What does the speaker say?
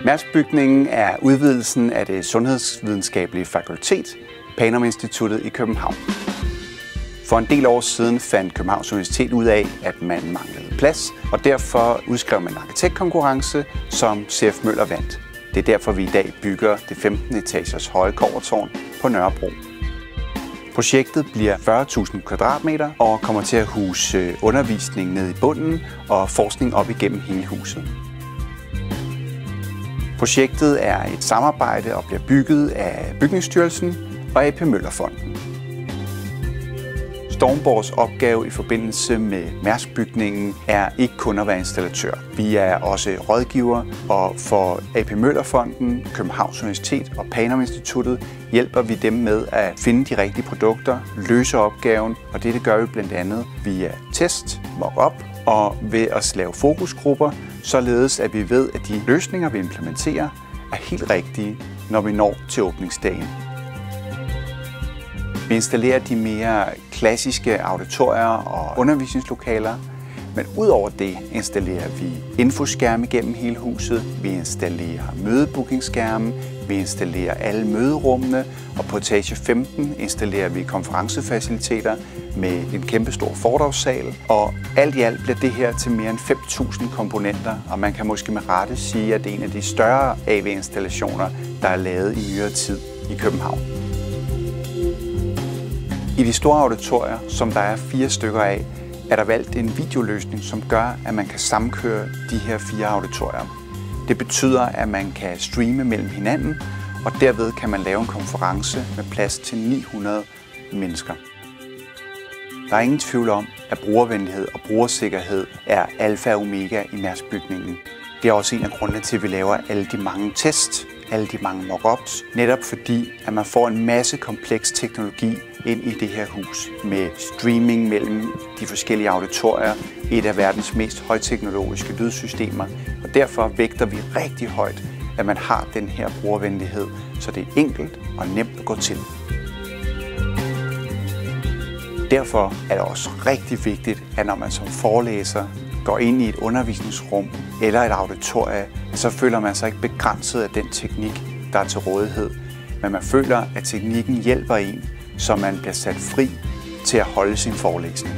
Mærsk-bygningen er udvidelsen af det sundhedsvidenskabelige fakultet, Panum Instituttet i København. For en del år siden fandt Københavns Universitet ud af, at man manglede plads, og derfor udskrev man en arkitektkonkurrence, som C.F. Møller vandt. Det er derfor, vi i dag bygger det 15 etagers høje kobbertårn på Nørrebro. Projektet bliver 40.000 kvadratmeter og kommer til at huse undervisning nede i bunden og forskning op igennem hele huset. Projektet er et samarbejde og bliver bygget af Bygningsstyrelsen og A.P. Møller-fonden. Stormborgs opgave i forbindelse med Mærsk-bygningen er ikke kun at være installatør. Vi er også rådgiver, og for A.P. Møller-fonden, Københavns Universitet og Panum Instituttet hjælper vi dem med at finde de rigtige produkter, løse opgaven, og det gør vi blandt andet via test, mock-up og ved at lave fokusgrupper, således at vi ved, at de løsninger, vi implementerer, er helt rigtige, når vi når til åbningsdagen. Vi installerer de mere klassiske auditorier og undervisningslokaler, men udover det installerer vi infoskærme gennem hele huset, vi installerer mødebookingskærme, vi installerer alle møderummene, og på etage 15 installerer vi konferencefaciliteter med en kæmpestor foredragssal. Og alt i alt bliver det her til mere end 5.000 komponenter, og man kan måske med rette sige, at det er en af de større AV-installationer, der er lavet i nyere tid i København. I de store auditorier, som der er 4 stykker af, er der valgt en videoløsning, som gør, at man kan sammenkøre de her 4 auditorier. Det betyder, at man kan streame mellem hinanden, og derved kan man lave en konference med plads til 900 mennesker. Der er ingen tvivl om, at brugervenlighed og brugersikkerhed er alfa og omega i Mærsk-bygningen. Det er også en af grundene til, at vi laver alle de mange tests, alle de mange mock-ups, netop fordi, at man får en masse kompleks teknologi ind i det her hus med streaming mellem de forskellige auditorier, et af verdens mest højteknologiske lydsystemer, og derfor vægter vi rigtig højt, at man har den her brugervenlighed, så det er enkelt og nemt at gå til. Derfor er det også rigtig vigtigt, at når man som forelæser går ind i et undervisningsrum eller et auditorie, så føler man sig ikke begrænset af den teknik, der er til rådighed, men man føler, at teknikken hjælper en, så man bliver sat fri til at holde sin forelæsning.